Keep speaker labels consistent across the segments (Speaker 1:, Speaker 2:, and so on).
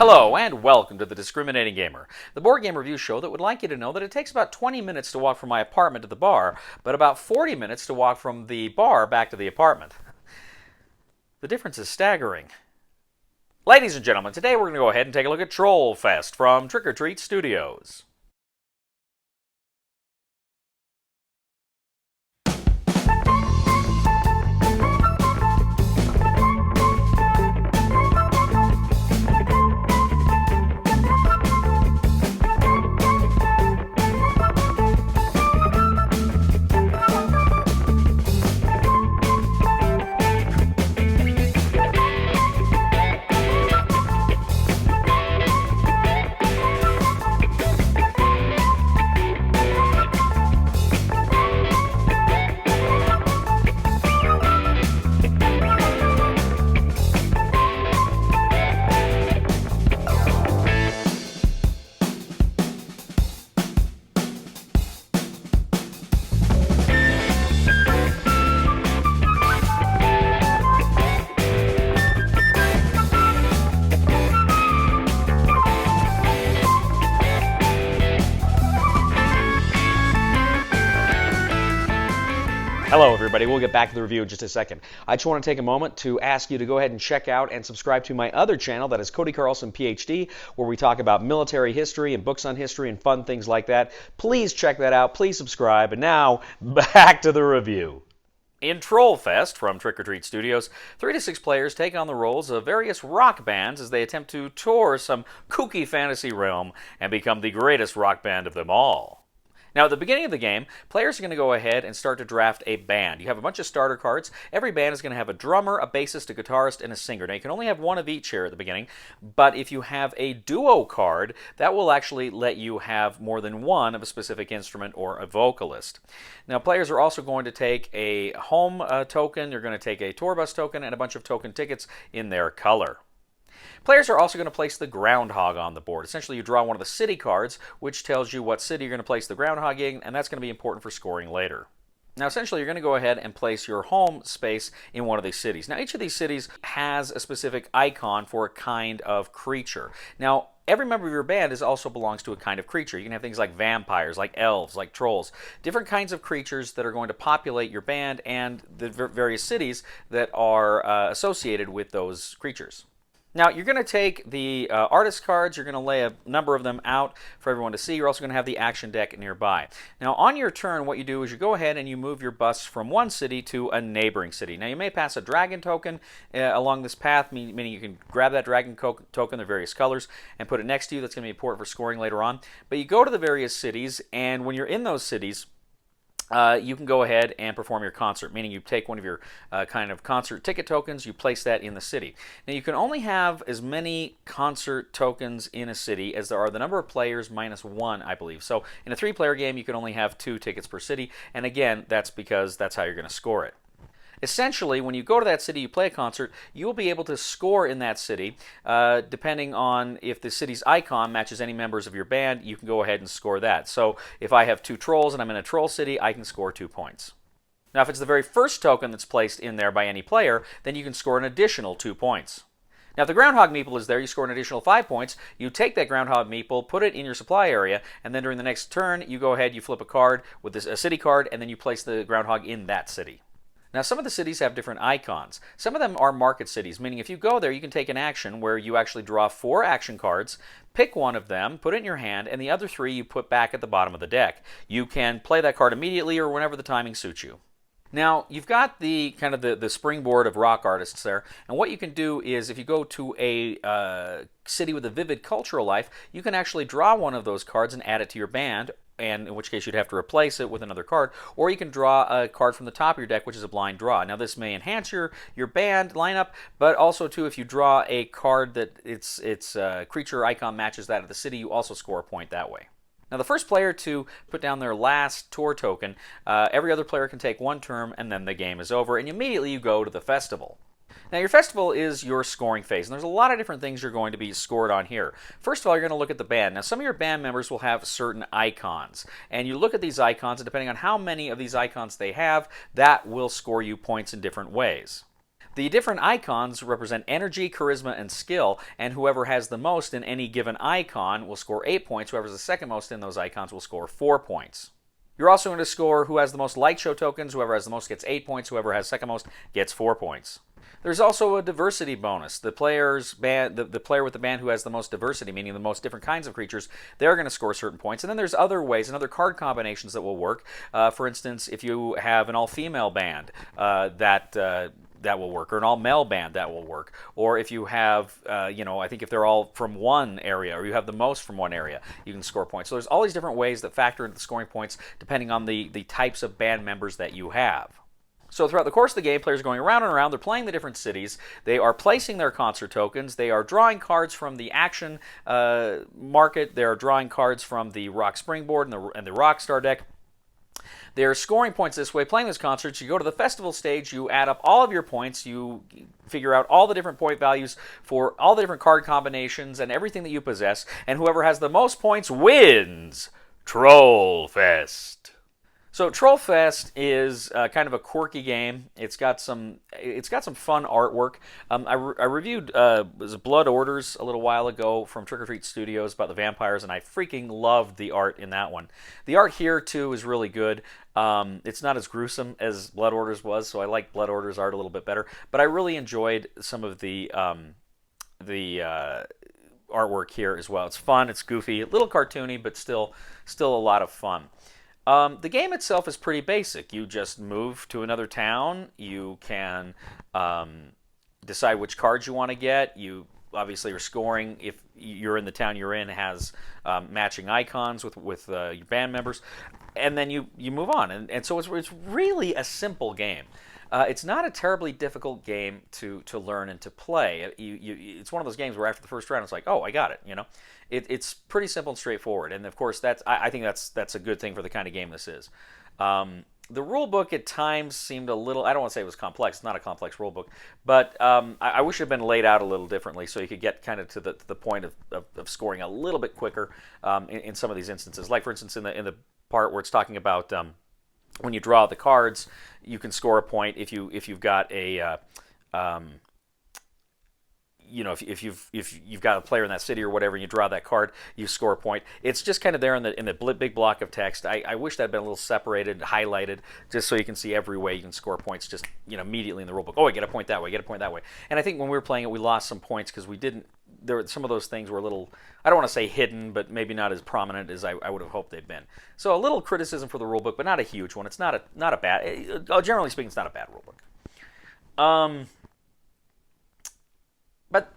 Speaker 1: Hello and welcome to The Discriminating Gamer, the board game review show that would like you to know that it takes about 20 minutes to walk from my apartment to the bar, but about 40 minutes to walk from the bar back to the apartment. The difference is staggering. Ladies and gentlemen, today we're going to go ahead and take a look at TrollFest from Trick or Treat Studios. Hello everybody, we'll get back to the review in just a second. I just want to take a moment to ask you to go ahead and check out and subscribe to my other channel, that is Cody Carlson PhD, where we talk about military history and books on history and fun things like that. Please check that out, please subscribe, and now, back to the review. In TrollFest from Trick or Treat Studios, 3 to 6 players take on the roles of various rock bands as they attempt to tour some kooky fantasy realm and become the greatest rock band of them all. Now, at the beginning of the game, players are going to go ahead and start to draft a band. You have a bunch of starter cards. Every band is going to have a drummer, a bassist, a guitarist, and a singer. Now, you can only have one of each here at the beginning, but if you have a duo card, that will actually let you have more than one of a specific instrument or a vocalist. Now, players are also going to take a home token, they're going to take a tour bus token, and a bunch of token tickets in their color. Players are also going to place the groundhog on the board. Essentially, you draw one of the city cards, which tells you what city you're going to place the groundhog in, and that's going to be important for scoring later. Now, essentially, you're going to go ahead and place your home space in one of these cities. Now, each of these cities has a specific icon for a kind of creature. Now, every member of your band also belongs to a kind of creature. You can have things like vampires, like elves, like trolls, different kinds of creatures that are going to populate your band and the various cities that are associated with those creatures. Now, you're going to take the artist cards, you're going to lay a number of them out for everyone to see. You're also going to have the action deck nearby. Now, on your turn, what you do is you go ahead and you move your bus from one city to a neighboring city. Now, you may pass a dragon token along this path, meaning you can grab that dragon token, their various colors, and put it next to you. That's going to be important for scoring later on. But you go to the various cities, and when you're in those cities, you can go ahead and perform your concert, meaning you take one of your kind of concert ticket tokens, you place that in the city. Now, you can only have as many concert tokens in a city as there are the number of players minus 1, I believe. So in a 3-player game, you can only have 2 tickets per city, and again, that's because that's how you're going to score it. Essentially, when you go to that city, you play a concert, you will be able to score in that city. Depending on if the city's icon matches any members of your band, you can go ahead and score that. So if I have 2 trolls and I'm in a troll city, I can score 2 points. Now, if it's the very first token that's placed in there by any player, then you can score an additional 2 points. Now, if the groundhog meeple is there, you score an additional 5 points. You take that groundhog meeple, put it in your supply area, and then during the next turn, you go ahead, you flip a card with a city card, and then you place the groundhog in that city. Now, some of the cities have different icons. Some of them are market cities, meaning if you go there, you can take an action where you actually draw 4 action cards, pick one of them, put it in your hand, and the other 3 you put back at the bottom of the deck. You can play that card immediately or whenever the timing suits you. Now, you've got the kind of the springboard of rock artists there, and what you can do is if you go to a city with a vivid cultural life, you can actually draw one of those cards and add it to your band, and in which case you'd have to replace it with another card, or you can draw a card from the top of your deck, which is a blind draw. Now, this may enhance your band lineup, but also, too, if you draw a card that its creature icon matches that of the city, you also score a point that way. Now, the first player to put down their last tour token, every other player can take 1 turn, and then the game is over, and immediately you go to the festival. Now, your festival is your scoring phase, and there's a lot of different things you're going to be scored on here. First of all, you're going to look at the band. Now, some of your band members will have certain icons, and you look at these icons, and depending on how many of these icons they have, that will score you points in different ways. The different icons represent energy, charisma, and skill, and whoever has the most in any given icon will score 8 points. Whoever has the second most in those icons will score 4 points. You're also going to score who has the most light show tokens. Whoever has the most gets 8 points. Whoever has second most gets 4 points. There's also a diversity bonus. The player with the band who has the most diversity, meaning the most different kinds of creatures, they're going to score certain points. And then there's other ways and other card combinations that will work. For instance, if you have an all-female band, that will work, or an all-male band, that will work. Or if you have, I think if they're all from one area, or you have the most from one area, you can score points. So there's all these different ways that factor into the scoring points depending on the types of band members that you have. So throughout the course of the game, players are going around and around. They're playing the different cities. They are placing their concert tokens. They are drawing cards from the action market. They are drawing cards from the Rock Springboard and the Rockstar deck. They're scoring points this way, playing these concerts. You go to the festival stage, you add up all of your points, you figure out all the different point values for all the different card combinations and everything that you possess, and whoever has the most points wins TrollFest. So TrollFest is kind of a quirky game. It's got some fun artwork. I reviewed Blood Orders a little while ago from Trick or Treat Studios about the vampires, and I freaking loved the art in that one. The art here too is really good. It's not as gruesome as Blood Orders was, so I like Blood Orders art a little bit better. But I really enjoyed some of the artwork here as well. It's fun. It's goofy, a little cartoony, but still a lot of fun. The game itself is pretty basic. You just move to another town. You can decide which cards you want to get. You obviously are scoring if you're in the town you're in has matching icons with your band members, and then you move on. And so it's really a simple game. It's not a terribly difficult game to learn and to play. It's one of those games where after the first round, it's like, oh, I got it. It's pretty simple and straightforward. And of course, I think that's a good thing for the kind of game this is. The rule book at times seemed a little, I don't want to say it was complex. It's not a complex rule book, but I wish it had been laid out a little differently so you could get kind of to the point of scoring a little bit quicker in some of these instances. Like for instance, in the part where it's talking about when you draw the cards, you can score a point if you've got a if you've got a player in that city or whatever, and you draw that card, you score a point. It's just kind of there in the big block of text. I wish that had been a little separated, highlighted, just so you can see every way you can score points just immediately in the rulebook. Oh, I get a point that way, get a point that way. And I think when we were playing it, we lost some points because we didn't. There were some of those things were a little, I don't want to say hidden, but maybe not as prominent as I would have hoped they'd been. So a little criticism for the rulebook, but not a huge one. It's not a bad. Generally speaking, it's not a bad rulebook. But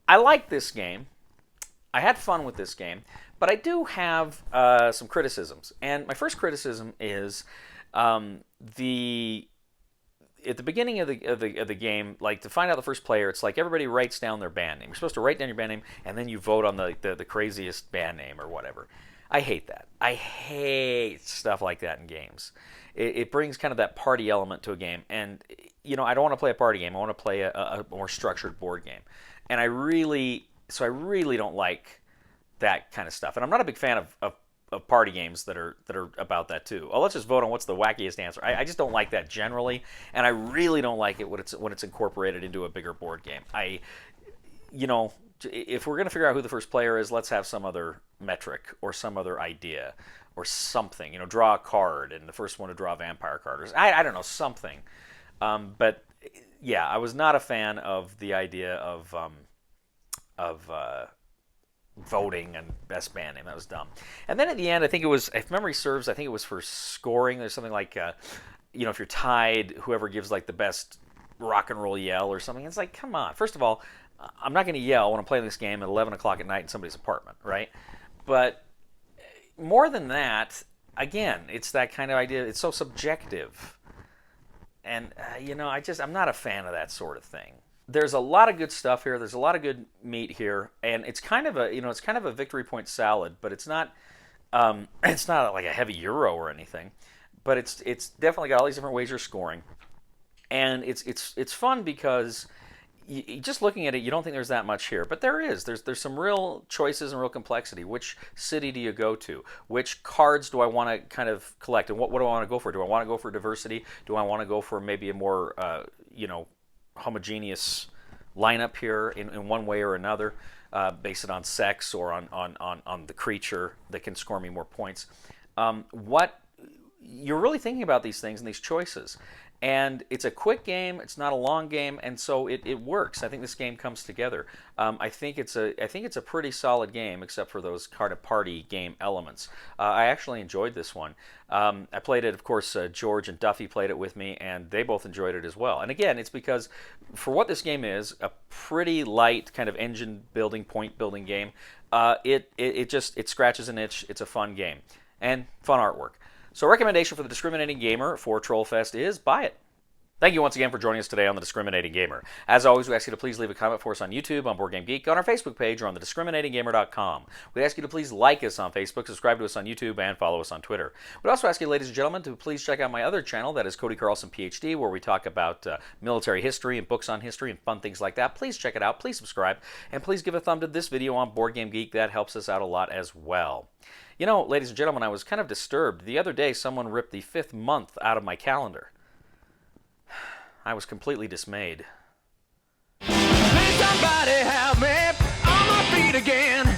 Speaker 1: I like this game. I had fun with this game, but I do have some criticisms. And my first criticism is at the beginning of the game, like to find out the first player, it's like everybody writes down their band name. You're supposed to write down your band name, and then you vote on the craziest band name or whatever. I hate that. I hate stuff like that in games. It brings kind of that party element to a game, and I don't want to play a party game. I want to play a more structured board game, and I really don't like that kind of stuff. And I'm not a big fan of party games that are about that too. Oh, let's just vote on what's the wackiest answer. I just don't like that generally, and I really don't like it when it's incorporated into a bigger board game. If we're going to figure out who the first player is, let's have some other metric or some other idea or something. Draw a card, and the first one to draw a vampire card, or I don't know, something. But yeah, I was not a fan of the idea of voting and best band name. That was dumb. And then at the end, I think it was, if memory serves, I think it was for scoring. There's something like, if you're tied, whoever gives like the best rock and roll yell or something. It's like, come on. First of all, I'm not going to yell when I'm playing this game at 11 o'clock at night in somebody's apartment, right? But more than that, again, it's that kind of idea. It's so subjective. And, I'm not a fan of that sort of thing. There's a lot of good stuff here. There's a lot of good meat here, and it's kind of a victory point salad, but it's not like a heavy euro or anything. But it's definitely got all these different ways you're scoring, and it's fun because just looking at it, you don't think there's that much here, but there is. There's some real choices and real complexity. Which city do you go to? Which cards do I want to kind of collect, and what do I want to go for? Do I want to go for diversity? Do I want to go for maybe a more homogeneous lineup here in one way or another, based it on sex or on the creature that can score me more points. What you're really thinking about these things and these choices. And it's a quick game. It's not a long game, and so it works. I think this game comes together. I think it's a pretty solid game, except for those kind of party game elements. I actually enjoyed this one. I played it, of course. George and Duffy played it with me, and they both enjoyed it as well. And again, it's because for what this game is, a pretty light kind of engine building, point building game. It scratches an itch. It's a fun game and fun artwork. So recommendation for the Discriminating Gamer for TrollFest is buy it. Thank you once again for joining us today on The Discriminating Gamer. As always, we ask you to please leave a comment for us on YouTube, on Board Game Geek, on our Facebook page, or on thediscriminatinggamer.com. We ask you to please like us on Facebook, subscribe to us on YouTube, and follow us on Twitter. We'd also ask you, ladies and gentlemen, to please check out my other channel, that is Cody Carlson, PhD, where we talk about military history and books on history and fun things like that. Please check it out, please subscribe, and please give a thumb to this video on Board Game Geek. That helps us out a lot as well. You know, ladies and gentlemen, I was kind of disturbed. The other day, someone ripped the 5th month out of my calendar. I was completely dismayed.
Speaker 2: Please somebody help me on my feet again.